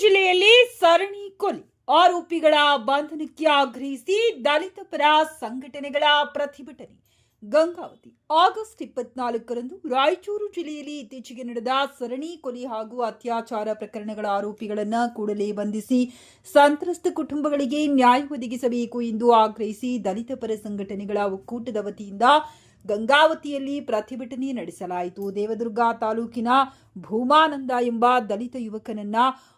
ಜಿಲ್ಲೆಯಲ್ಲಿ ಸರಣಿ ಕೊಲೆ ಆರೋಪಿಗಳ ಬಂಧನಕ್ಕೆ ಆಗ್ರಹಿಸಿ ದಲಿತ ಪರ ಸಂಘಟನೆಗಳ ಪ್ರತಿಭಟನೆ. ಗಂಗಾವತಿ ಆಗಸ್ಟ್ 24ರಂದು ರಾಯಚೂರು ಜಿಲ್ಲೆಯಲ್ಲಿ ಇತ್ತೀಚೆಗೆ ನಡೆದ ಸರಣಿ ಕೊಲೆ ಹಾಗೂ ಅತ್ಯಾಚಾರ ಪ್ರಕರಣಗಳ ಆರೋಪಿಗಳನ್ನು ಕೂಡಲೇ ಬಂಧಿಸಿ ಸಂತ್ರಸ್ತ ಕುಟುಂಬಗಳಿಗೆ ನ್ಯಾಯ ಒದಗಿಸಬೇಕು ಎಂದು ಆಗ್ರಹಿಸಿ ದಲಿತ ಪರ ಸಂಘಟನೆಗಳ ಒಕ್ಕೂಟದ ವತಿಯಿಂದ ಗಂಗಾವತಿಯಲ್ಲಿ ಪ್ರತಿಭಟನೆ ನಡೆಸಲಾಯಿತು. ದೇವದುರ್ಗ ತಾಲೂಕಿನ ಭೂಮಾನಂದ ಎಂಬ ದಲಿತ ಯುವಕನನ್ನ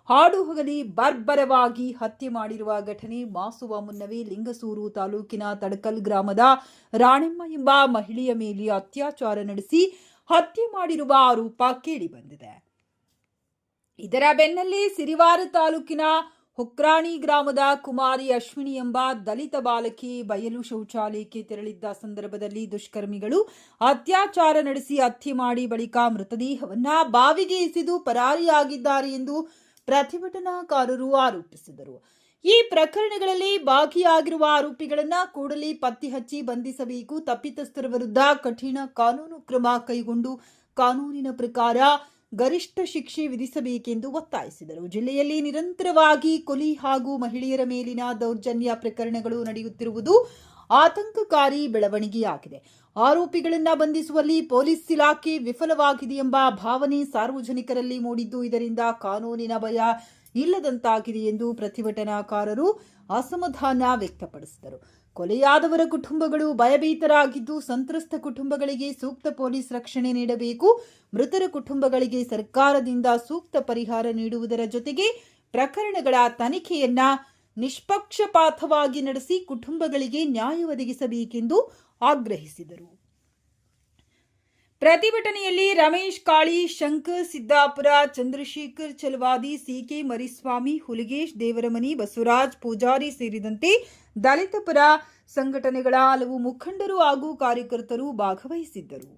ಹಾಡುಹಗಲಿ ಬರ್ಬರವಾಗಿ ಹತ್ಯೆ ಮಾಡಿರುವ ಘಟನೆ ಮಾಸುವ ಮುನ್ನವೇ ಲಿಂಗಸೂರು ತಾಲೂಕಿನ ತಡಕಲ್ ಗ್ರಾಮದ ರಾಣೆಮ್ಮ ಎಂಬ ಮಹಿಳೆಯ ಮೇಲೆ ಅತ್ಯಾಚಾರ ನಡೆಸಿ ಹತ್ಯೆ ಮಾಡಿರುವ ಆರೋಪ ಕೇಳಿಬಂದಿದೆ. ಇದರ ಬೆನ್ನಲ್ಲೇ ಸಿರಿವಾರ ತಾಲೂಕಿನ ಹುಕ್ರಾಣಿ ಗ್ರಾಮದ ಕುಮಾರಿ ಅಶ್ವಿನಿ ಎಂಬ ದಲಿತ ಬಾಲಕಿ ಬಯಲು ಶೌಚಾಲಯಕ್ಕೆ ತೆರಳಿದ್ದ ಸಂದರ್ಭದಲ್ಲಿ ದುಷ್ಕರ್ಮಿಗಳು ಅತ್ಯಾಚಾರ ನಡೆಸಿ ಹತ್ಯೆ ಮಾಡಿ ಬಳಿಕ ಮೃತದೇಹವನ್ನ ಬಾವಿಗೆ ಎಸೆದು ಪರಾರಿಯಾಗಿದ್ದಾರೆ ಎಂದು ಪ್ರತಿಭಟನಾಕಾರರು ಆರೋಪಿಸಿದರು. ಈ ಪ್ರಕರಣಗಳಲ್ಲಿ ಭಾಗಿಯಾಗಿರುವ ಆರೋಪಿಗಳನ್ನು ಕೂಡಲೇ ಪತ್ತೆ ಹಚ್ಚಿ ಬಂಧಿಸಬೇಕು, ತಪ್ಪಿತಸ್ಥರ ವಿರುದ್ಧ ಕಠಿಣ ಕಾನೂನು ಕ್ರಮ ಕೈಗೊಂಡು ಕಾನೂನಿನ ಪ್ರಕಾರ ಗರಿಷ್ಠ ಶಿಕ್ಷೆ ವಿಧಿಸಬೇಕೆಂದು ಒತ್ತಾಯಿಸಿದರು. ಜಿಲ್ಲೆಯಲ್ಲಿ ನಿರಂತರವಾಗಿ ಕೊಲೆ ಹಾಗೂ ಮಹಿಳೆಯರ ಮೇಲಿನ ದೌರ್ಜನ್ಯ ಪ್ರಕರಣಗಳು ನಡೆಯುತ್ತಿರುವುದು ಆತಂಕಕಾರಿ ಬೆಳವಣಿಗೆಯಾಗಿದೆ. ಆರೋಪಿಗಳನ್ನು ಬಂಧಿಸುವಲ್ಲಿ ಪೊಲೀಸ್ ಇಲಾಖೆ ವಿಫಲವಾಗಿದೆ ಎಂಬ ಭಾವನೆ ಸಾರ್ವಜನಿಕರಲ್ಲಿ ಮೂಡಿದ್ದು, ಇದರಿಂದ ಕಾನೂನಿನ ಭಯ ಇಲ್ಲದಂತಾಗಿದೆ ಎಂದು ಪ್ರತಿಭಟನಾಕಾರರು ಅಸಮಾಧಾನ ವ್ಯಕ್ತಪಡಿಸಿದರು. ಕೊಲೆಯಾದವರ ಕುಟುಂಬಗಳು ಭಯಭೀತರಾಗಿದ್ದು, ಸಂತ್ರಸ್ತ ಕುಟುಂಬಗಳಿಗೆ ಸೂಕ್ತ ಪೊಲೀಸ್ ರಕ್ಷಣೆ ನೀಡಬೇಕು, ಮೃತರ ಕುಟುಂಬಗಳಿಗೆ ಸರ್ಕಾರದಿಂದ ಸೂಕ್ತ ಪರಿಹಾರ ನೀಡುವುದರ ಜೊತೆಗೆ ಪ್ರಕರಣಗಳ ತನಿಖೆಯನ್ನ ನಿಷ್ಪಕ್ಷಪಾತವಾಗಿ ನಡೆಸಿ ಕುಟುಂಬಗಳಿಗೆ ನ್ಯಾಯ ಒದಗಿಸಬೇಕೆಂದು ಆಗ್ರಹಿಸಿದರು. ಪ್ರತಿಭಟನೆಯಲ್ಲಿ ರಮೇಶ್ ಕಾಳಿ, ಶಂಕರ್ ಸಿದ್ದಾಪುರ, ಚಂದ್ರಶೇಖರ್ ಚಲವಾದಿ, ಸಿಕೆ ಮರಿಸ್ವಾಮಿ, ಹುಲಿಗೇಶ್ ದೇವರಮನಿ, ಬಸವರಾಜ್ ಪೂಜಾರಿ ಸೇರಿದಂತೆ ದಲಿತ ಪರ ಸಂಘಟನೆಗಳ ಹಲವು ಮುಖಂಡರು ಹಾಗೂ ಕಾರ್ಯಕರ್ತರು ಭಾಗವಹಿಸಿದ್ದರು.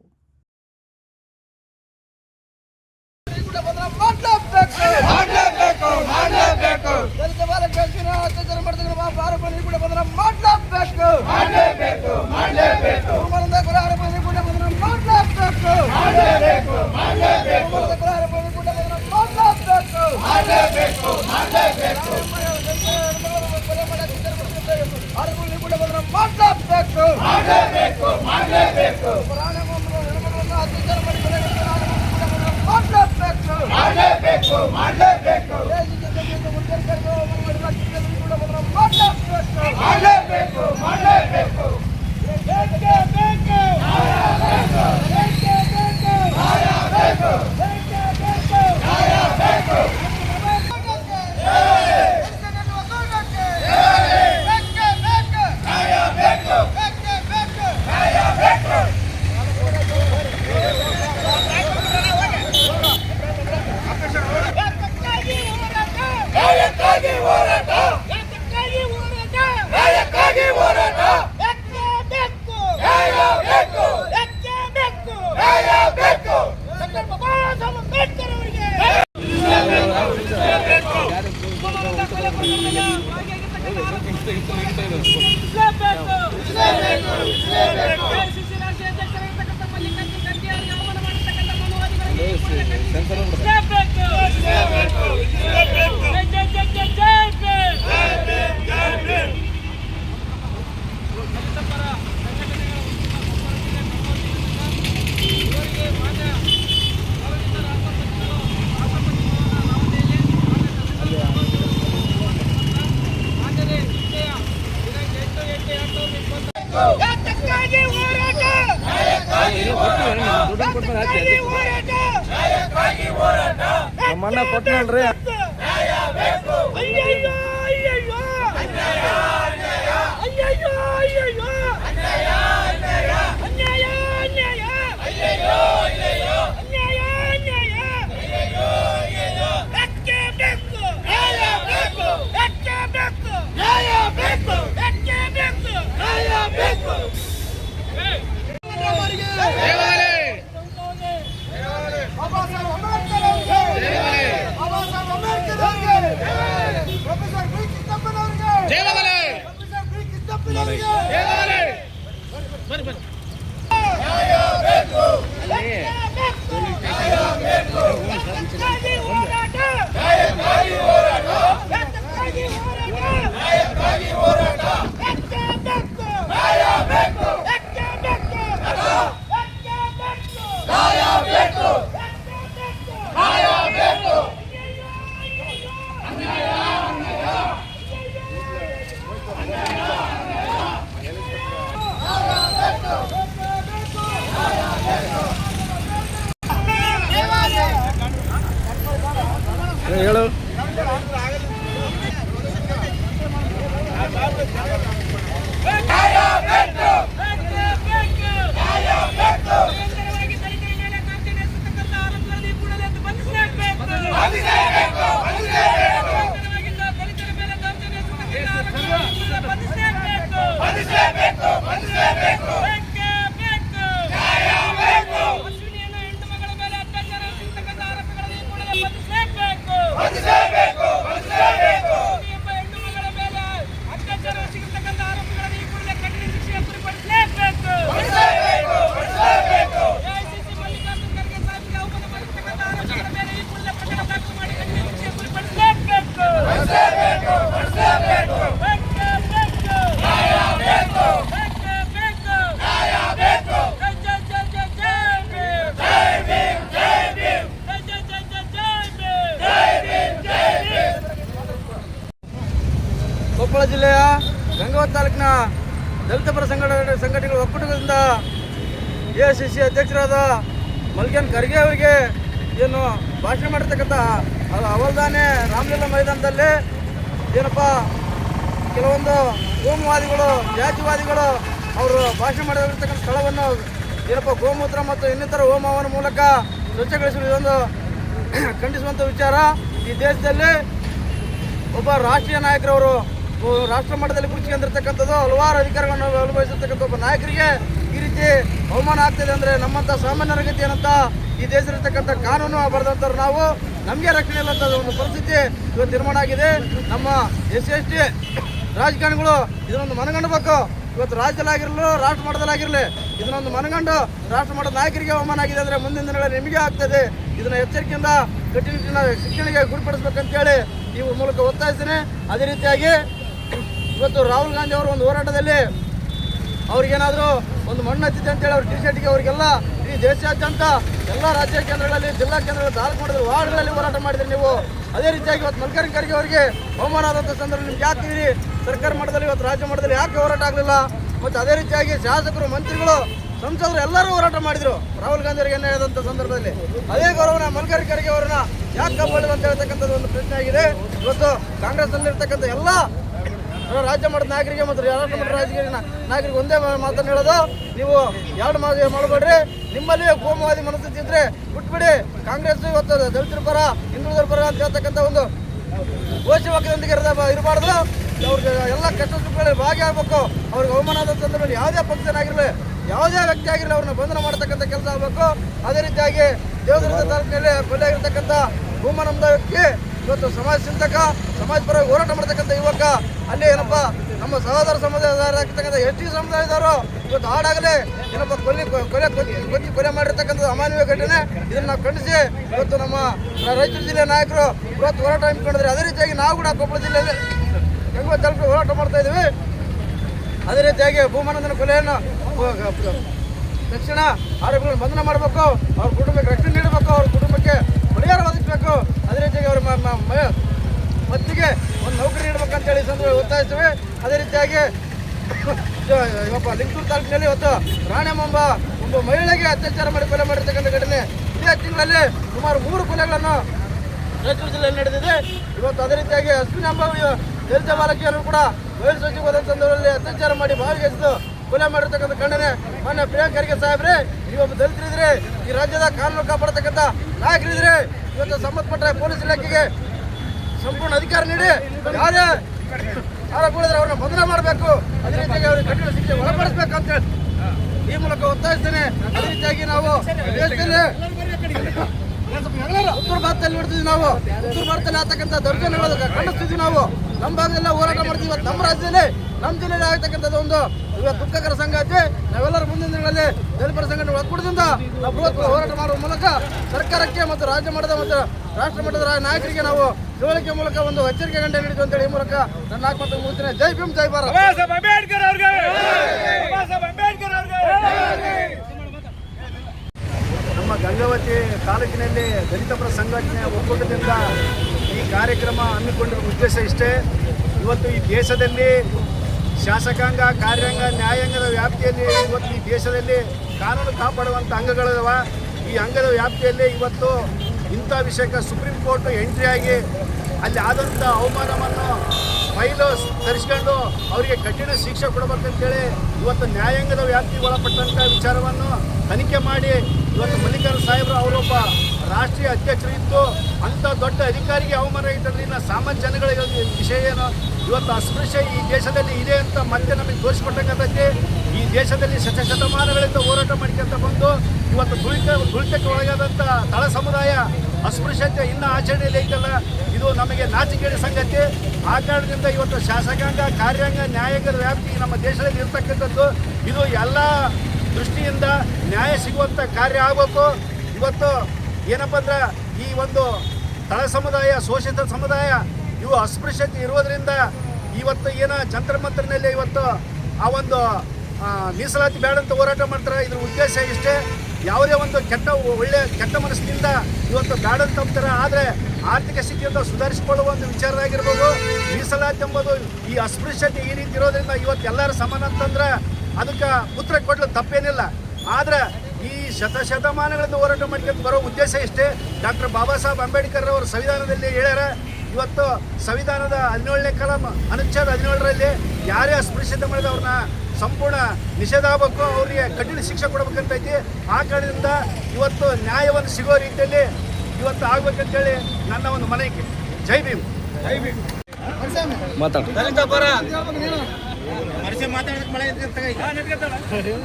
ನಮ್ಮಣ್ಣ ಕೊಟ್ಟನಲ್ರಿ ಹೋರಾಟ ಕೊಪ್ಪಳ ಜಿಲ್ಲೆಯ ಗಂಗಾವತಿ ತಾಲೂಕಿನ ದಲಿತ ಪರ ಸಂಘಟನೆಗಳ ಒಕ್ಕೂಟದಿಂದ ಎಐಸಿಸಿ ಅಧ್ಯಕ್ಷರಾದ ಮಲ್ಲಿಕಾರ್ಜುನ ಖರ್ಗೆ ಅವರಿಗೆ ಏನು ಭಾಷಣ ಮಾಡಿರ್ತಕ್ಕಂಥ ಅವಲ್ದಾನೆ ರಾಮಲೀಲಾ ಮೈದಾನದಲ್ಲಿ ಏನಪ್ಪ ಕೆಲವೊಂದು ಕೋಮುವಾದಿಗಳು ಜಾತಿವಾದಿಗಳು ಅವರು ಭಾಷಣ ಮಾಡಿರ್ತಕ್ಕಂಥ ಸ್ಥಳವನ್ನು ಏನಪ್ಪ ಗೋಮೂತ್ರ ಮತ್ತು ಇನ್ನಿತರ ಹೋಮವನ ಮೂಲಕ ಸ್ವಚ್ಛಗೊಳಿಸಲು ಇದೊಂದು ಖಂಡಿಸುವಂಥ ವಿಚಾರ. ಈ ದೇಶದಲ್ಲಿ ಒಬ್ಬ ರಾಷ್ಟ್ರೀಯ ನಾಯಕರವರು ರಾಷ್ಟ್ರ ಮಟ್ಟದಲ್ಲಿ ಕುರ್ಚಿಕೊಂಡಿರ್ತಕ್ಕಂಥದ್ದು ಹಲವಾರು ಅಧಿಕಾರಗಳನ್ನು ಅನುಭವಿಸಿರ್ತಕ್ಕಂಥ ಒಬ್ಬ ನಾಯಕರಿಗೆ ಈ ರೀತಿ ಅವಮಾನ ಆಗ್ತಿದೆ ಅಂದರೆ ನಮ್ಮಂಥ ಸಾಮಾನ್ಯರ ಗತಿ ಏನಂತ ಈ ದೇಶದಲ್ಲಿರ್ತಕ್ಕಂಥ ಕಾನೂನು ಬರೆದಂಥವ್ರು ನಾವು ನಮಗೆ ರಕ್ಷಣೆ ಇಲ್ಲಂಥ ಒಂದು ಪರಿಸ್ಥಿತಿ ಇವತ್ತು ನಿರ್ಮಾಣ ಆಗಿದೆ. ನಮ್ಮ SC ರಾಜಕಾರಣಿಗಳು ಇದನ್ನೊಂದು ಮನಗಂಡಬೇಕು. ಇವತ್ತು ರಾಜ್ಯದಲ್ಲಾಗಿರಲು ರಾಷ್ಟ್ರ ಮಟ್ಟದಲ್ಲಾಗಿರಲಿ ಇದನ್ನೊಂದು ಮನಗಂಡು ರಾಷ್ಟ್ರ ಮಟ್ಟದ ನಾಯಕರಿಗೆ ಅವಮಾನ ಆಗಿದೆ ಅಂದರೆ ಮುಂದಿನ ದಿನಗಳಲ್ಲಿ ನಿಮಗೆ ಆಗ್ತದೆ. ಇದನ್ನು ಎಚ್ಚರಿಕೆಯಿಂದ ಕಟ್ಟುನಿಟ್ಟಿನ ಶಿಕ್ಷಣಿಗೆ ಗುರಿಪಡಿಸಬೇಕಂತೇಳಿ ಈ ಮೂಲಕ ಒತ್ತಾಯಿಸ್ತೇನೆ. ಅದೇ ರೀತಿಯಾಗಿ ಇವತ್ತು ರಾಹುಲ್ ಗಾಂಧಿ ಅವರು ಒಂದು ಹೋರಾಟದಲ್ಲಿ ಅವ್ರಿಗೇನಾದರೂ ಒಂದು ಮಣ್ಣು ಹತ್ತಿದೆ ಅಂತೇಳಿ ಅವ್ರ ಟಿ-ಶರ್ಟ್ಗೆ ಅವರಿಗೆಲ್ಲ ಈ ದೇಶಾದ್ಯಂತ ಎಲ್ಲ ರಾಜ್ಯ ಕೇಂದ್ರಗಳಲ್ಲಿ ಜಿಲ್ಲಾ ಕೇಂದ್ರಗಳಲ್ಲಿ ತಾಲೂಕು ಮಟ್ಟದಲ್ಲಿ ವಾರ್ಡ್ಗಳಲ್ಲಿ ಹೋರಾಟ ಮಾಡಿದ್ರಿ ನೀವು. ಅದೇ ರೀತಿಯಾಗಿ ಇವತ್ತು ಮಲ್ಲಿಕಾರ್ಜುನ ಖರ್ಗೆ ಅವರಿಗೆ ಅವಮಾನ ಆದಂಥ ಸಂದರ್ಭದಲ್ಲಿ ನಿಮ್ಗೆ ಯಾಕೆ ಸರ್ಕಾರ ಮಟ್ಟದಲ್ಲಿ ಇವತ್ತು ರಾಜ್ಯ ಮಟ್ಟದಲ್ಲಿ ಯಾಕೆ ಹೋರಾಟ ಆಗಲಿಲ್ಲ? ಮತ್ತು ಅದೇ ರೀತಿಯಾಗಿ ಶಾಸಕರು, ಮಂತ್ರಿಗಳು, ಸಂಸದರು ಎಲ್ಲರೂ ಹೋರಾಟ ಮಾಡಿದರು ರಾಹುಲ್ ಗಾಂಧಿ ಅವರಿಗೆ ಅನ್ಯಾಯ ಆದಂಥ ಸಂದರ್ಭದಲ್ಲಿ. ಅದೇ ಗೌರವನ ಮಲ್ಲಿಕಾರ್ಜುನ ಖರ್ಗೆ ಅವರನ್ನ ಯಾಕೆ ಕಾಪಾಡಿಲ್ಲ ಅಂತ ಹೇಳ್ತಕ್ಕಂಥದ್ದು ಒಂದು ಪ್ರಶ್ನೆ ಆಗಿದೆ. ಇವತ್ತು ಕಾಂಗ್ರೆಸ್ನಲ್ಲಿರ್ತಕ್ಕಂಥ ಎಲ್ಲ ರಾಜ್ಯ ಮಟ್ಟದ ನಾಯಕರಿಗೆ ಮತ್ತು ರಾಷ್ಟ್ರ ಮಟ್ಟದ ರಾಜಕೀಯ ನಾಯಕರಿಗೆ ಒಂದೇ ಮಾತನ್ನು ಹೇಳೋದು, ನೀವು ಎರಡು ಮಾಡಬೇಡ್ರಿ. ನಿಮ್ಮಲ್ಲಿ ಕೋಮುವಾದಿ ಮನಸ್ಥಿತಿ ಇದ್ರೆ ಬಿಟ್ಬಿಡಿ. ಕಾಂಗ್ರೆಸ್ ಇವತ್ತು ದಲಿತರ ಪರ, ಹಿಂದುಳಿದರ ಪರ ಅಂತ ಹೇಳ್ತಕ್ಕಂಥ ಒಂದು ಘೋಷವಾಕ್ಯದೊಂದಿಗೆ ಇರಬಾರ್ದು. ಅವ್ರಿಗೆ ಎಲ್ಲ ಕಷ್ಟ ಸುಖಗಳಲ್ಲಿ ಭಾಗಿಯಾಗಬೇಕು. ಅವ್ರಿಗೆ ಅವಮಾನ ಆದ ಸಂದರ್ಭದಲ್ಲಿ ಯಾವುದೇ ಪಕ್ಷನಾಗಿರಲಿ, ಯಾವುದೇ ವ್ಯಕ್ತಿ ಆಗಿರಲಿ ಅವ್ರನ್ನ ಬಂಧನ ಮಾಡತಕ್ಕಂಥ ಕೆಲಸ ಆಗಬೇಕು. ಅದೇ ರೀತಿಯಾಗಿ ದೇವದುರ್ಗ ತಾಲೂಕಿನಲ್ಲಿ ಕೊಲೆಯಾಗಿರ್ತಕ್ಕಂಥ ಭೂಮನಂದ ವ್ಯಕ್ತಿ ಇವತ್ತು ಸಮಾಜ ಚಿಂತಕ, ಸಮಾಜ ಪರ ಹೋರಾಟ ಮಾಡ್ತಕ್ಕಂಥ ಯುವಕ, ಅಲ್ಲಿ ಏನಪ್ಪ ನಮ್ಮ ಸಹೋದರ ಸಮುದಾಯದವರಾಗಿರ್ತಕ್ಕಂಥ ST ಸಮುದಾಯದವರು ಇವತ್ತು ಹಾಡಾಗಲೇ ಏನಪ್ಪ ಕೊಲೆ ಮಾಡಿರ್ತಕ್ಕಂಥದ್ದು ಅಮಾನವೀಯ ಘಟನೆ. ಇದನ್ನು ನಾವು ಖಂಡಿಸಿ ಇವತ್ತು ನಮ್ಮ ರಾಯಚೂರು ಜಿಲ್ಲೆಯ ನಾಯಕರು ಇವತ್ತು ಹೋರಾಟ ಹಮ್ಮಿಕೊಂಡಿದ್ದಾರೆ. ಅದೇ ರೀತಿಯಾಗಿ ನಾವು ಕೂಡ ಕೊಪ್ಪಳ ಜಿಲ್ಲೆಯಲ್ಲಿ ಗಂಗಾವತಿ ತಾಲೂಕು ಹೋರಾಟ ಮಾಡ್ತಾ ಇದ್ದೀವಿ. ಅದೇ ರೀತಿಯಾಗಿ ಭೂಮಾನಂದನ ಕೊಲೆಯನ್ನು ತಕ್ಷಣ ಆರೋಪಿಗಳನ್ನು ಬಂಧನ ಮಾಡಬೇಕು, ಅವ್ರ ಕುಟುಂಬಕ್ಕೆ ರಕ್ಷಣೆ ನೀಡಬೇಕು, ಅವ್ರ ಕುಟುಂಬಕ್ಕೆ ಪರಿಹಾರ ಒದಗಿಸಬೇಕು. ಅದೇ ರೀತಿಯಾಗಿ ಅವ್ರ ಮತ್ತಿಗೆ ಒಂದು ನೌಕರಿ ನೀಡಬೇಕಂತೇಳಿ ಸಂದರ್ಭ ಒತ್ತಾಯಿಸ್ತೇವೆ. ಅದೇ ರೀತಿಯಾಗಿ ಇವತ್ತು ಲಿಂಗಸೂರು ತಾಲೂಕಿನಲ್ಲಿ ಇವತ್ತು ರಾಣೆಂಬ ಒಬ್ಬ ಮಹಿಳೆಗೆ ಅತ್ಯಾಚಾರ ಮಾಡಿ ಕೊಲೆ ಮಾಡಿರ್ತಕ್ಕಂಥ ಘಟನೆ ಇದೇ ತಿಂಗಳಲ್ಲಿ ಸುಮಾರು 3 ಕೊಲೆಗಳನ್ನು ರಾಯಚೂರು ಜಿಲ್ಲೆಯಲ್ಲಿ ನಡೆದಿದೆ. ಇವತ್ತು ಅದೇ ರೀತಿಯಾಗಿ ಅಶ್ವಿನಿ ಎಂಬ ದಲಿತ ಬಾಲಕಿಯನ್ನು ಕೂಡ ಬಯಲು ಸಚಿವ ಹೋದ ಸಂದರ್ಭದಲ್ಲಿ ಅತ್ಯಾಚಾರ ಮಾಡಿ ಬಾವಿಗೆ ಎಸೆದು ಕೊಲೆ ಮಾಡಿರ್ತಕ್ಕಂಥ ಖಂಡನೆ. ಮಾನ್ಯ ಪ್ರಿಯಾಂಕ್ ಖರ್ಗೆ ಸಾಹೇಬ್ರೆ, ನೀವೊಬ್ಬ ದಲಿತರಿದ್ರೆ, ಈ ರಾಜ್ಯದ ಕಾನೂನು ಕಾಪಾಡತಕ್ಕಂಥ ನಾಯಕರಿದ್ರೆ, ಇವತ್ತು ಸಂಬಂಧಪಟ್ಟ ಪೊಲೀಸ್ ಇಲಾಖೆಗೆ ಸಂಪೂರ್ಣ ಅಧಿಕಾರ ನೀಡಿ ಯಾವುದೇ ಆರೋಪಿಗಳಿದ್ರೆ ಅವ್ರನ್ನ ಬಂಧನ ಮಾಡಬೇಕು. ಅದೇ ರೀತಿಯಾಗಿ ಅವ್ರಿಗೆ ಕಠಿಣ ಶಿಕ್ಷೆ ಒಳಪಡಿಸಬೇಕು ಅಂತ ಈ ಮೂಲಕ ಒತ್ತಾಯಿಸ್ತೇನೆ. ಅದೇ ರೀತಿಯಾಗಿ ನಾವು ದೇಶದಲ್ಲಿ ಉತ್ತರ ಭಾರತದಲ್ಲಿ ನೋಡ್ತಿದ್ವಿ, ನಾವು ಉತ್ತರ ಭಾರತದಲ್ಲಿ ಆಗ್ತಕ್ಕಂಥ ದೌರ್ಜನ್ಯಗಳು ಖಂಡಿಸ್ತಿದ್ವಿ. ನಾವು ನಮ್ಮ ಭಾಗದಲ್ಲ ಹೋರಾಟ ಮಾಡ್ತೀವಿ. ಇವತ್ತು ನಮ್ಮ ರಾಜ್ಯದಲ್ಲಿ, ನಮ್ಮ ಜಿಲ್ಲೆಯಲ್ಲಿ ಆಗ್ತಕ್ಕಂಥದ್ದು ಒಂದು ಇವತ್ತು ದುಃಖಕರ ಸಂಗತಿ. ನಾವೆಲ್ಲರೂ ಮುಂದಿನ ದಿನಗಳಲ್ಲಿ ದಲಿತರ ಸಂಘಟನೆ ಒಕ್ಕೂಟದಿಂದ ನಾವು ಬೃಹತ್ ಹೋರಾಟ ಮಾಡುವ ಮೂಲಕ ಸರ್ಕಾರಕ್ಕೆ ಮತ್ತು ರಾಜ್ಯ ಮಟ್ಟದ ಮತ್ತು ರಾಷ್ಟ್ರ ಮಟ್ಟದ ನಾಯಕರಿಗೆ ನಾವು ತಿಳುವಳಿಕೆ ಮೂಲಕ ಒಂದು ಎಚ್ಚರಿಕೆ ಗಂಟೆ ನೀಡಿದ್ವಿ ಅಂತೇಳಿ ಈ ಮೂಲಕ ನನ್ನ ಆತ್ಮಹತ್ಯೆ ಮುಗಿಸ್ತೇನೆ. ಜೈ ಭೀಮ್, ಜೈ ಭಾರತ್. ನಮ್ಮ ಗಂಗಾವತಿ ತಾಲೂಕಿನಲ್ಲಿ ದಲಿತ ಪರ ಸಂಘಟನೆಯ ಒಕ್ಕೂಟದಿಂದ ಈ ಕಾರ್ಯಕ್ರಮ ಹಮ್ಮಿಕೊಂಡಿರುವ ಉದ್ದೇಶ ಇಷ್ಟೇ. ಇವತ್ತು ಈ ದೇಶದಲ್ಲಿ ಶಾಸಕಾಂಗ, ಕಾರ್ಯಾಂಗ, ನ್ಯಾಯಾಂಗದ ವ್ಯಾಪ್ತಿಯಲ್ಲಿ ಇವತ್ತು ಈ ದೇಶದಲ್ಲಿ ಕಾನೂನು ಕಾಪಾಡುವಂಥ ಅಂಗಗಳಿದಾವ. ಈ ಅಂಗದ ವ್ಯಾಪ್ತಿಯಲ್ಲಿ ಇವತ್ತು ಇಂಥ ವಿಷಯಕ್ಕೆ ಸುಪ್ರೀಂ ಕೋರ್ಟ್ ಎಂಟ್ರಿ ಆಗಿ ಅಲ್ಲಿ ಆದಂಥ ಅವಮಾನವನ್ನು ಫೈಲು ತರಿಸ್ಕೊಂಡು ಅವರಿಗೆ ಕಠಿಣ ಶಿಕ್ಷೆ ಕೊಡಬೇಕಂತೇಳಿ ಇವತ್ತು ನ್ಯಾಯಾಂಗದ ವ್ಯಾಪ್ತಿಗೆ ಒಳಪಟ್ಟಂಥ ವಿಚಾರವನ್ನು ತನಿಖೆ ಮಾಡಿ ಇವತ್ತು ಮಲ್ಲಿಕಾರ್ಜುನ ಸಾಹೇಬರು ಅವರೊಬ್ಬ ರಾಷ್ಟ್ರೀಯ ಅಧ್ಯಕ್ಷರು ಇತ್ತು, ಅಂಥ ದೊಡ್ಡ ಅಧಿಕಾರಿಗೆ ಅವಮಾನ ಇಟ್ಟಂದ್ರೆ ಇನ್ನು ಸಾಮಾನ್ಯ ಜನಗಳ ವಿಷಯ ಏನು? ಇವತ್ತು ಅಸ್ಪೃಶ್ಯ ಈ ದೇಶದಲ್ಲಿ ಇದೆ ಅಂತ ಮತ್ತೆ ನಮಗೆ ತೋರಿಸ್ಕೊಟ್ಟಂಗತೈತಿ. ಈ ದೇಶದಲ್ಲಿ ಶತಶತಮಾನಗಳಿಂದ ಹೋರಾಟ ಮಾಡ್ಕೊಂತ ಬಂದು ಇವತ್ತು ತುಳಿತಕ್ಕೆ ಒಳಗಾದಂಥ ತಳ ಸಮುದಾಯ ಅಸ್ಪೃಶ್ಯತೆ ಇನ್ನೂ ಆಚರಣೆಯಲ್ಲಿ ಐತಲ್ಲ, ಇದು ನಮಗೆ ನಾಚಿಕೆಯ ಸಂಗತಿ. ಆ ಕಾರಣದಿಂದ ಇವತ್ತು ಶಾಸಕಾಂಗ, ಕಾರ್ಯಾಂಗ, ನ್ಯಾಯಾಂಗದ ವ್ಯಾಪ್ತಿ ನಮ್ಮ ದೇಶದಲ್ಲಿ ಇರ್ತಕ್ಕಂಥದ್ದು ಇದು ಎಲ್ಲ ದೃಷ್ಟಿಯಿಂದ ನ್ಯಾಯ ಸಿಗುವಂಥ ಕಾರ್ಯ ಆಗಬೇಕು. ಇವತ್ತು ಏನಪ್ಪ ಅಂದ್ರೆ ಈ ಒಂದು ತಳ ಸಮುದಾಯ, ಶೋಷಿತ ಸಮುದಾಯ, ಇವು ಅಸ್ಪೃಶ್ಯತೆ ಇರೋದ್ರಿಂದ ಇವತ್ತು ಏನು ಜಂತರ ಮಂತ್ರನಲ್ಲಿ ಇವತ್ತು ಆ ಒಂದು ಮೀಸಲಾತಿ ಬೇಡ ಅಂತ ಹೋರಾಟ ಮಾಡ್ತಾರೆ. ಇದ್ರ ಉದ್ದೇಶ ಇಷ್ಟೇ, ಯಾವುದೇ ಒಂದು ಕೆಟ್ಟ ಮನಸ್ಸಿನಿಂದ ಇವತ್ತು ಬೇಡ ಅಂತ ಅಂತಾರೆ. ಆದರೆ ಆರ್ಥಿಕ ಸ್ಥಿತಿಯಿಂದ ಸುಧಾರಿಸಿಕೊಳ್ಳುವ ಒಂದು ವಿಚಾರವಾಗಿರ್ಬೋದು. ಮೀಸಲಾತಿ ಎಂಬುದು ಈ ಅಸ್ಪೃಶ್ಯತೆ ಈ ರೀತಿ ಇರೋದ್ರಿಂದ ಇವತ್ತು ಎಲ್ಲರೂ ಸಮಾನ ಅಂತಂದ್ರೆ ಅದಕ್ಕೆ ಉತ್ತರ ಕೊಡಲು ತಪ್ಪೇನಿಲ್ಲ. ಆದರೆ ಈ ಶತಮಾನಗಳಿಂದ ಹೋರಾಟ ಮಾಡ್ಕೊಂಡು ಬರೋ ಉದ್ದೇಶ ಇಷ್ಟೇ. ಡಾಕ್ಟರ್ ಬಾಬಾ ಸಾಹೇಬ್ ಅಂಬೇಡ್ಕರ್ ಅವರು ಸಂವಿಧಾನದಲ್ಲಿ ಹೇಳ್ಯಾರ, ಇವತ್ತು ಸಂವಿಧಾನದ 17ನೇ ಕಲಂ ಅನುಚ್ಛೇದ 17ರಲ್ಲಿ ಯಾರೇ ಅಸ್ಪೃಶ್ಯತೆ ಮಾಡಿದ ಅವ್ರನ್ನ ಸಂಪೂರ್ಣ ನಿಷೇಧ ಆಗಬೇಕು, ಅವರಿಗೆ ಕಠಿಣ ಶಿಕ್ಷೆ ಕೊಡಬೇಕಂತೈತಿ. ಆ ಕಾರಣದಿಂದ ಇವತ್ತು ನ್ಯಾಯವನ್ನು ಸಿಗೋ ರೀತಿಯಲ್ಲಿ ಇವತ್ತು ಆಗ್ಬೇಕಂತೇಳಿ ನನ್ನ ಒಂದು ಮನವಿ. ಜೈ ಭೀಮ್.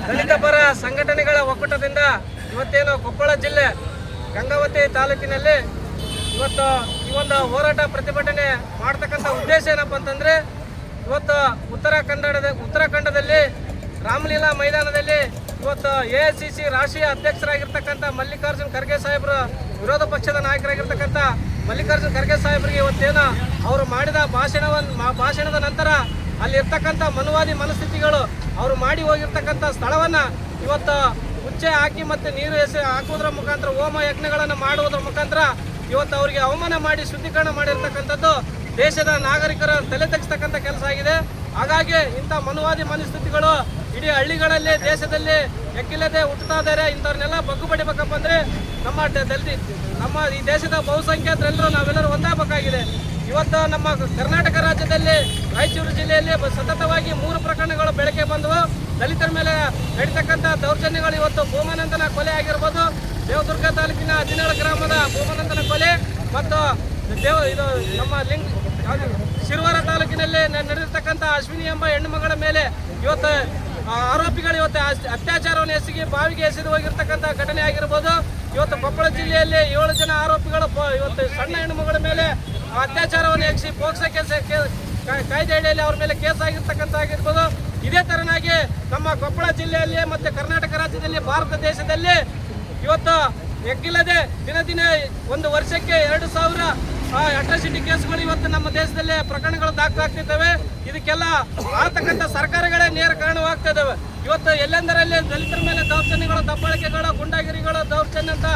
ದಲಿತ ಪರ ಸಂಘಟನೆಗಳ ಒಕ್ಕೂಟದಿಂದ ಇವತ್ತೇನು ಕೊಪ್ಪಳ ಜಿಲ್ಲೆ ಗಂಗಾವತಿ ತಾಲೂಕಿನಲ್ಲಿ ಇವತ್ತು ಈ ಒಂದು ಹೋರಾಟ ಪ್ರತಿಭಟನೆ ಮಾಡ್ತಕ್ಕಂಥ ಉದ್ದೇಶ ಏನಪ್ಪ ಅಂತಂದರೆ, ಇವತ್ತು ಉತ್ತರಾಖಂಡದಲ್ಲಿ ರಾಮಲೀಲಾ ಮೈದಾನದಲ್ಲಿ ಇವತ್ತು AICC ರಾಷ್ಟ್ರೀಯ ಅಧ್ಯಕ್ಷರಾಗಿರ್ತಕ್ಕಂಥ ಮಲ್ಲಿಕಾರ್ಜುನ್ ಖರ್ಗೆ ಸಾಹೇಬರು, ವಿರೋಧ ಪಕ್ಷದ ನಾಯಕರಾಗಿರ್ತಕ್ಕಂಥ ಮಲ್ಲಿಕಾರ್ಜುನ್ ಖರ್ಗೆ ಸಾಹೇಬರಿಗೆ ಇವತ್ತೇನು ಅವರು ಮಾಡಿದ ಭಾಷಣದ ನಂತರ ಅಲ್ಲಿರ್ತಕ್ಕಂಥ ಮನುವಾದಿ ಮನಸ್ಥಿತಿಗಳು ಅವರು ಮಾಡಿ ಹೋಗಿರ್ತಕ್ಕಂಥ ಸ್ಥಳವನ್ನು ಇವತ್ತು ಉಚ್ಚೆ ಹಾಕಿ ಮತ್ತು ನೀರು ಹಾಕುವುದರ ಮುಖಾಂತರ ಹೋಮ ಯಜ್ಞಗಳನ್ನು ಮಾಡುವುದರ ಮುಖಾಂತರ ಇವತ್ತು ಅವರಿಗೆ ಅವಮಾನ ಮಾಡಿ ಶುದ್ಧೀಕರಣ ಮಾಡಿರ್ತಕ್ಕಂಥದ್ದು ದೇಶದ ನಾಗರಿಕರ ತಲೆ ತಗ್ಗಿಸ್ತಕ್ಕಂಥ ಕೆಲಸ ಆಗಿದೆ. ಹಾಗಾಗಿ ಇಂಥ ಮನುವಾದಿ ಮನಸ್ಥಿತಿಗಳು ಇಡೀ ಹಳ್ಳಿಗಳಲ್ಲಿ ದೇಶದಲ್ಲಿ ಎಕ್ಕಿಲ್ಲದೆ ಹುಟ್ಟುತ್ತಾ ಇದ್ದಾರೆ. ಇಂಥವ್ರನ್ನೆಲ್ಲ ಬಗ್ಗು ಬಡಿಬೇಕಪ್ಪ ಅಂದರೆ ನಮ್ಮ ಈ ದೇಶದ ಬಹುಸಂಖ್ಯಾತರೆಲ್ಲರೂ ನಾವೆಲ್ಲರೂ ಒಂದಾಗಬೇಕಾಗಿದೆ. ಇವತ್ತು ನಮ್ಮ ಕರ್ನಾಟಕ ರಾಜ್ಯದಲ್ಲಿ ರಾಯಚೂರು ಜಿಲ್ಲೆಯಲ್ಲಿ ಸತತವಾಗಿ 3 ಪ್ರಕರಣಗಳು ಬೆಳಕಿಗೆ ಬಂದವು. ದಲಿತರ ಮೇಲೆ ನಡೀತಕ್ಕಂಥ ದೌರ್ಜನ್ಯಗಳು ಇವತ್ತು ಭೂಮಾನಂದನ ಕೊಲೆ ಆಗಿರ್ಬೋದು, ದೇವದುರ್ಗ ತಾಲೂಕಿನ 17 ಗ್ರಾಮದ ಭೂಮಾನಂದನ ಕೊಲೆ ಮತ್ತು ಇದು ನಮ್ಮ ಶಿರವಾರ ತಾಲೂಕಿನಲ್ಲಿ ನಡೆದಿರ್ತಕ್ಕಂಥ ಅಶ್ವಿನಿ ಎಂಬ ಹೆಣ್ಣು ಮಗಳ ಮೇಲೆ ಇವತ್ತು ಆರೋಪಿಗಳು ಇವತ್ತು ಅತ್ಯಾಚಾರವನ್ನು ಎಸಗಿ ಬಾವಿಗೆ ಎಸೆದು ಹೋಗಿರ್ತಕ್ಕಂಥ ಘಟನೆ ಆಗಿರ್ಬೋದು. ಇವತ್ತು ಕೊಪ್ಪಳ ಜಿಲ್ಲೆಯಲ್ಲಿ 7 ಜನ ಆರೋಪಿಗಳು ಇವತ್ತು ಸಣ್ಣ ಹೆಣ್ಣು ಮಗಳ ಮೇಲೆ ಅತ್ಯಾಚಾರವನ್ನು ಎಸಗಿ ಪೋಕ್ಸೋ ಕಾಯ್ದೆ ಅಡಿಯಲ್ಲಿ ಅವ್ರ ಮೇಲೆ ಕೇಸ್ ಆಗಿರ್ತಕ್ಕಂಥ ಆಗಿರ್ಬೋದು. ಇದೇ ತರನಾಗಿ ನಮ್ಮ ಕೊಪ್ಪಳ ಜಿಲ್ಲೆಯಲ್ಲಿ ಮತ್ತು ಕರ್ನಾಟಕ ರಾಜ್ಯದಲ್ಲಿ ಭಾರತ ದೇಶದಲ್ಲಿ ಇವತ್ತು ಎಗ್ಗಿಲ್ಲದೆ ದಿನ ಒಂದು ವರ್ಷಕ್ಕೆ 2000 ಅಟ್ರಾಸಿಟಿ ಕೇಸ್ಗಳು ಇವತ್ತು ನಮ್ಮ ದೇಶದಲ್ಲಿ ಪ್ರಕರಣಗಳು ದಾಖಲಾಗ್ತಿದ್ದಾವೆ. ಇದಕ್ಕೆಲ್ಲ ಆಗ್ತಕ್ಕಂಥ ಸರ್ಕಾರಗಳೇ ನೇರ ಕಾರಣವಾಗ್ತಾ ಇದ್ದಾವೆ. ಇವತ್ತು ಎಲ್ಲೆಂದರಲ್ಲಿ ದಲಿತರ ಮೇಲೆ ದೌರ್ಜನ್ಯಗಳು, ದಬ್ಬಾಳಿಕೆಗಳು, ಗುಂಡಾಗಿರಿಗಳು, ದೌರ್ಜನ್ಯ ಅಂತ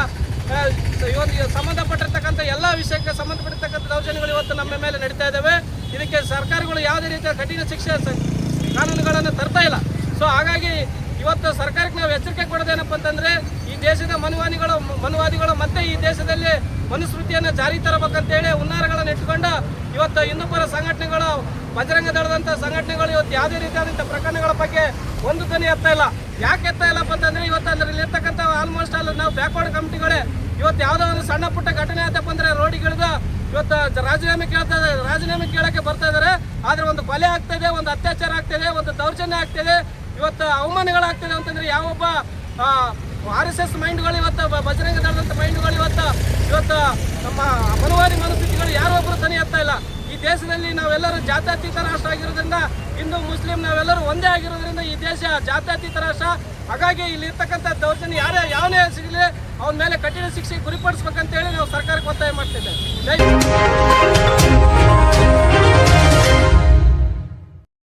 ಇವತ್ತು ಸಂಬಂಧಪಟ್ಟಿರ್ತಕ್ಕಂಥ ಎಲ್ಲ ವಿಷಯಕ್ಕೆ ಸಂಬಂಧಪಟ್ಟಿರ್ತಕ್ಕಂಥ ದೌರ್ಜನ್ಯಗಳು ಇವತ್ತು ನಮ್ಮ ಮೇಲೆ ನಡೀತಾ ಇದ್ದಾವೆ. ಇದಕ್ಕೆ ಸರ್ಕಾರಗಳು ಯಾವುದೇ ರೀತಿಯ ಕಠಿಣ ಶಿಕ್ಷೆ ಕಾನೂನುಗಳನ್ನು ತರ್ತಾ ಇಲ್ಲ. ಸೊ ಹಾಗಾಗಿ ಇವತ್ತು ಸರ್ಕಾರಕ್ಕೆ ನಾವು ಎಚ್ಚರಿಕೆ ಕೊಡೋದೇನಪ್ಪ ಅಂತಂದರೆ, ಈ ದೇಶದ ಮನುವಾದಿಗಳು ಮತ್ತೆ ಈ ದೇಶದಲ್ಲಿ ಮನುಸ್ಮೃತಿಯನ್ನು ಜಾರಿ ತರಬೇಕಂತೇಳಿ ಹುನ್ನಾರಗಳನ್ನು ಇಟ್ಕೊಂಡು ಇವತ್ತು ಹಿಂದೂಪರ ಸಂಘಟನೆಗಳು, ಬಜರಂಗ ದಳದಂಥ ಸಂಘಟನೆಗಳು ಇವತ್ತು ಯಾವುದೇ ರೀತಿಯಾದಂಥ ಪ್ರಕರಣಗಳ ಬಗ್ಗೆ ಒಂದು ಧ್ವನಿ ಎತ್ತಾ ಇಲ್ಲ. ಯಾಕೆ ಎತ್ತಾ ಇಲ್ಲಪ್ಪ ಅಂತಂದರೆ, ಇವತ್ತು ಅದರಲ್ಲಿ ಇರ್ತಕ್ಕಂಥ ಆಲ್ಮೋಸ್ಟ್ ಆಲ್ ನಾವು ಬ್ಯಾಕ್ವರ್ಡ್ ಕಮಿಟಿಗಳೇ ಇವತ್ತು ಯಾವುದೋ ಒಂದು ಸಣ್ಣ ಪುಟ್ಟ ಘಟನೆ ಆಯ್ತಪ್ಪ ಅಂದರೆ ರೋಡಿಗಿಳಿದು ಇವತ್ತು ರಾಜೀನಾಮೆ ಕೇಳೋಕ್ಕೆ ಬರ್ತಾ ಇದ್ದಾರೆ. ಆದರೆ ಒಂದು ಕೊಲೆ ಆಗ್ತಾಯಿದೆ, ಒಂದು ಅತ್ಯಾಚಾರ ಆಗ್ತಿದೆ, ಒಂದು ದೌರ್ಜನ್ಯ ಆಗ್ತಿದೆ, ಇವತ್ತು ಅವಮಾನಗಳಾಗ್ತಿದೆ ಅಂತಂದರೆ ಯಾವೊಬ್ಬ RSS ಮೈಂಡ್ಗಳು ಇವತ್ತು ಬಜರಂಗ ದಳದಂಥ ಮೈಂಡ್ಗಳು ಇವತ್ತು ನಮ್ಮ ಮನುವಾದಿ ಮನಸ್ಥಿತಿಗಳು ಯಾರೊಬ್ಬರು ಧ್ವನಿ ಎತ್ತಾ ಇಲ್ಲ. ಈ ದೇಶದಲ್ಲಿ ನಾವೆಲ್ಲರೂ ಜಾತ್ಯತೀತ ರಾಷ್ಟ್ರ ಆಗಿರೋದ್ರಿಂದ, ಹಿಂದೂ ಮುಸ್ಲಿಂ ನಾವೆಲ್ಲರೂ ಒಂದೇ ಆಗಿರೋದ್ರಿಂದ ಈ ದೇಶ ಜಾತ್ಯತೀತ ರಾಷ್ಟ್ರ. ಹಾಗಾಗಿ ಇಲ್ಲಿ ಇರ್ತಕ್ಕಂಥ ದೌರ್ಜನ್ಯ ಯಾವನೇ ಸಿಗಲಿ ಅವನ ಮೇಲೆ ಕಠಿಣ ಶಿಕ್ಷೆ ಗುರಿಪಡಿಸ್ಬೇಕಂತೇಳಿ ನಾವು ಸರ್ಕಾರಕ್ಕೆ ಒತ್ತಾಯ ಮಾಡ್ತಿದ್ದೇವೆ. ಜೈ